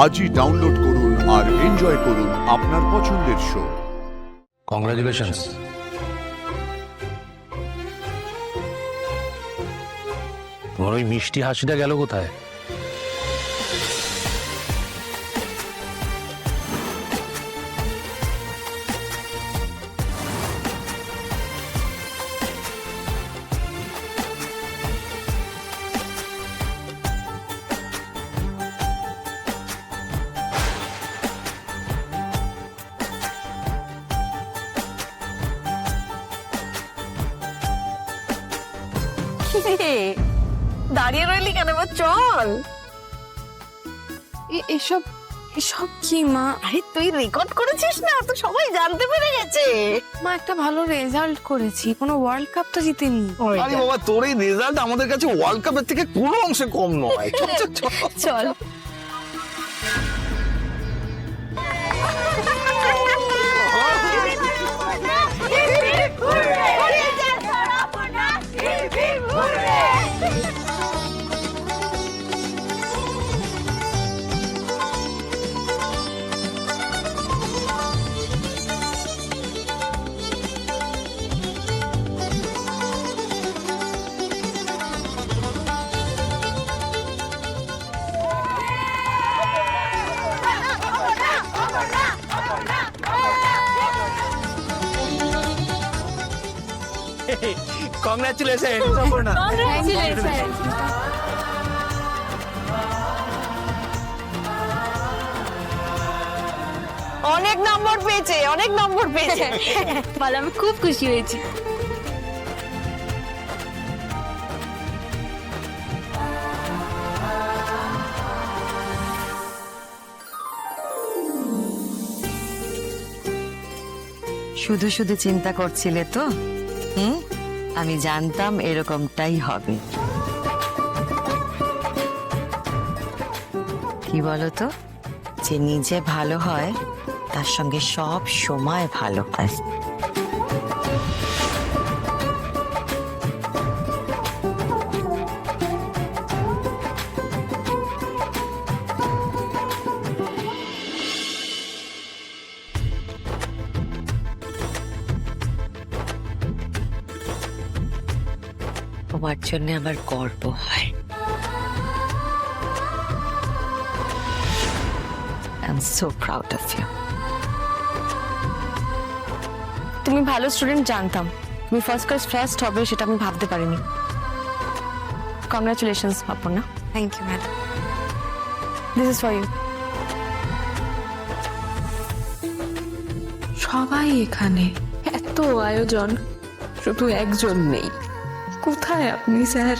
আজই ডাউনলোড করুন আর এনজয় করুন আপনার পছন্দের শো। কংগ্রাচুলেশনস। তোমার ওই মিষ্টি হাসিটা গেল কোথায়? দাঁড়িয়ে রইলি কেন? এবার চল। এসব এসব কি মা? আরে তুই রেকর্ড করেছিস না, তো সবাই জানতে পেরে গেছে। মা একটা ভালো রেজাল্ট করেছি, কোনো ওয়ার্ল্ড কাপ তো জিতেনি। আরে বাবা, তোর এই রেজাল্ট আমাদের কাছে ওয়ার্ল্ড কাপের থেকে কোনো অংশে কম নয়। চল, চল, চল। চল। কংগ্রাচুলেশন। অনেক নম্বর পেয়েছে, অনেক নম্বর পেয়েছে। বল, আমি খুব খুশি হয়েছি। শুধু শুধু চিন্তা করছিলে তো? আমি জানতাম এরকমটাই হবে। কি বলো তো, যে নিজে ভালো হয় তার সঙ্গে সব সময় ভালো হয়। তোমার জন্য আমার গর্ব হয়। I'm so proud of you. তুমি ভালো স্টুডেন্ট জানতাম, তুমি ফার্স্ট ক্লাস ফার্স্ট হবে সেটা আমি ভাবতে পারিনি। Congratulations Aparna. Thank you madam. This is for you. সবাই এখানে, এত আয়োজন, শুধু একজন নেই। কোথায় আপনি স্যার?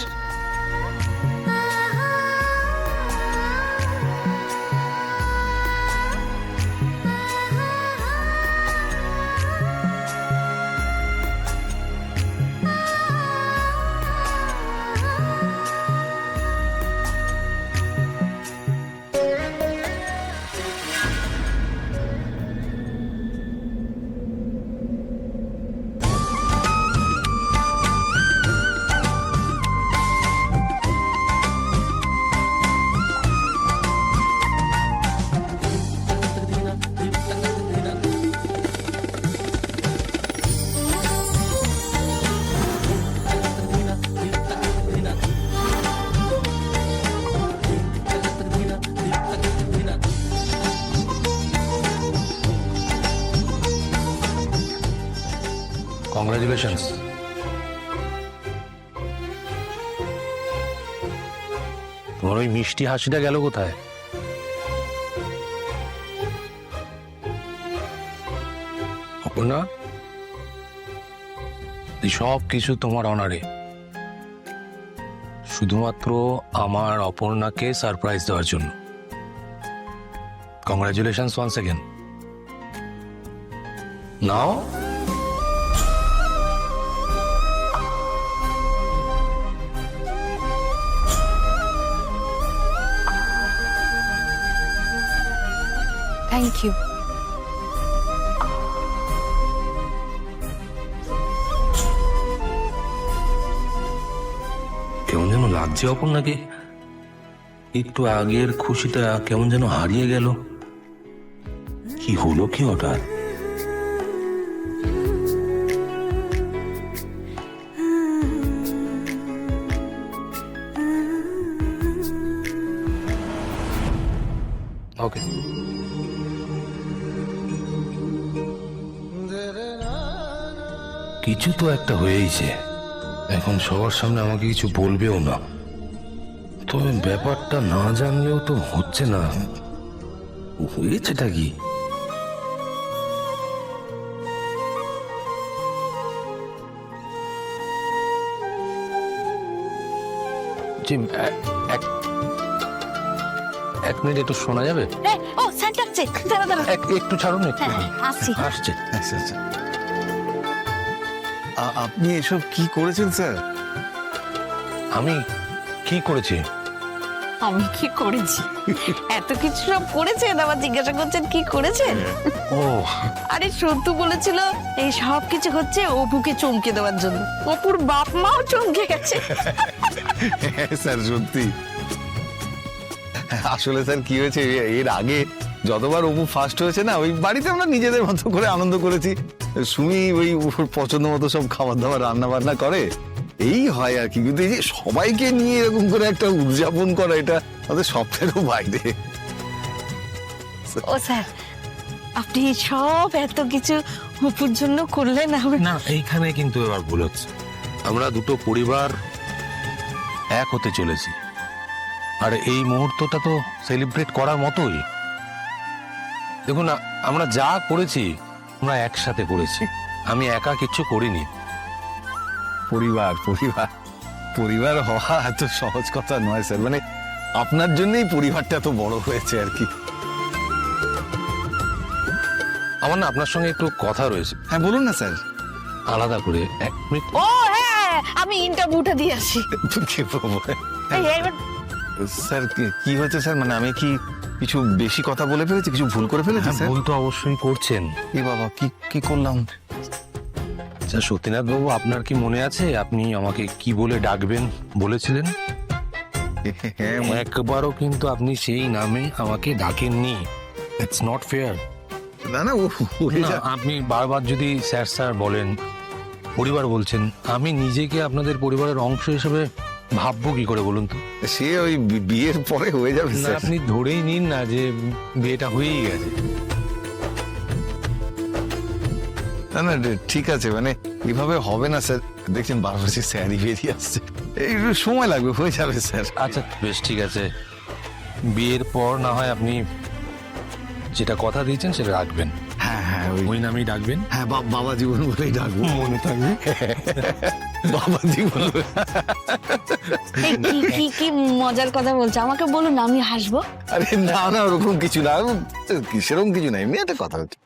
কংগ্রাচুলেশনস। তোমার ওই মিষ্টি হাসিটা গেল কোথায়? অপর্ণা, এই সব কিছু তোমার অনারে, শুধুমাত্র আমার অপর্ণাকে সারপ্রাইজ দেওয়ার জন্য। Congratulations once again. Now thank you. কেমন যেন লাগছে অপর্ণাকে। একটু আগের খুশিটা কেমন যেন হারিয়ে গেল। কি হলো কি হঠাৎ? ওকে, কিছু তো একটা হয়েইছে। এখন সবার সামনে আমাকে কিছু বলবেও না, তবে ব্যাপারটা না জানলেও তো হচ্ছে না। হয়েছেটা কি? জি, এক মিনিট একটু শোনা যাবে? ও স্যার ডাকছে, দাঁড়া দাঁড়া। একটু ছাড়ুন, একটু হ্যাঁ, আসছি। আসছে। আচ্ছা আচ্ছা। আপনি এসব কি করেছেন স্যার? আমি কি করেছি? আমি কি করেছি? এত কিছু সব করেছেন, আবার জিজ্ঞাসা করছেন কি করেছেন? ও, আরে সন্তু বলেছিল এই সব কিছু হচ্ছে অপুকে চমকে দেওয়ার জন্য। অপুর বাপ মাও চমকে গেছে। স্যার সত্যি। আসলে স্যার কি হয়েছে, এর আগে যতবার অপু ফার্স্ট হয়েছে না, ওই বাড়িতে আমরা নিজেদের মতো করে আনন্দ করেছি। সুমি ওই ওর পছন্দ মতো সব খাবার দাবার রান্না বান্না করে, এই হয় আর কি। কিন্তু এই যে সবাইকে নিয়ে এরকম করে একটা উদযাপন করা, এটা আমাদের স্বপ্নেরও বাইরে। ও স্যার, আপনি সব এত কিছু অপুর জন্য করলেন? না, এইখানে কিন্তু এবার ভুল হচ্ছে। আমরা দুটো পরিবার এক হতে চলেছি, আর এই মুহূর্তটা তো সেলিব্রেট করার মতোই। দেখুন, আমরা যা করেছি আমরা একসাথে করেছি, আমি একা কিচ্ছু করিনি। পরিবার পরিবার পরিবার হওয়া এত সহজ কথা নয় স্যার। মানে আপনার জন্যই পরিবারটা এত বড় হয়েছে আর কি। আমার না আপনার সঙ্গে একটু কথা রয়েছে। হ্যাঁ বলুন না স্যার। আলাদা করে এক মিনিট। ও হ্যাঁ, আমি ইন্টারভিউটা দিয়ে আসি। কি বলবো? স্যার কি হয়েছে স্যার? মানে আমি কি কিছু বেশি কথা বলে ফেলেছি, কিছু ভুল করে ফেলেছি স্যার? ভুল তো অবশ্যই করছেন। এ বাবা, কি কি করলাম? আচ্ছা সত্যিনাথ বাবু, আপনার কি মনে আছে আপনি আমাকে কি বলে ডাকবেন বলেছিলেন? হ্যাঁ একবারও কিন্তু আপনি সেই নামে আমাকে ডাকেননি। It's not fair. না না, আপনি বারবার যদি স্যার স্যার বলেন, পরিবার বলছেন, আমি নিজেকে আপনাদের পরিবারের অংশ হিসেবে ভাববো কি করে বলুন তো? সে ওই বিয়ের পরে হয়ে যাবে না, স্যার। আপনি ধরেই নিন না যে বিয়েটা হয়েই গেছে। না না ঠিক আছে, মানে এভাবে হবে না স্যার। দেখছেন বারবার সে স্যারই বেরিয়ে আসছে। একটু সময় লাগবে, হয়ে যাবে স্যার। আচ্ছা বেশ, ঠিক আছে। বিয়ের পর না হয় আপনি যেটা কথা দিয়েছেন সেটা রাখবেন। হ্যাঁ হ্যাঁ, ওই নামেই ডাকবেন। হ্যাঁ বাবা জীবন বলেই ডাকবো। মনে থাকবে। বাবা জীবন। এই কি কি কি মজার কথা বলছে, আমাকে বলুন, আমি হাসবো। আরে না না, ওরকম কিছু না, সেরকম কিছু না, এমনি একটা কথা হচ্ছে।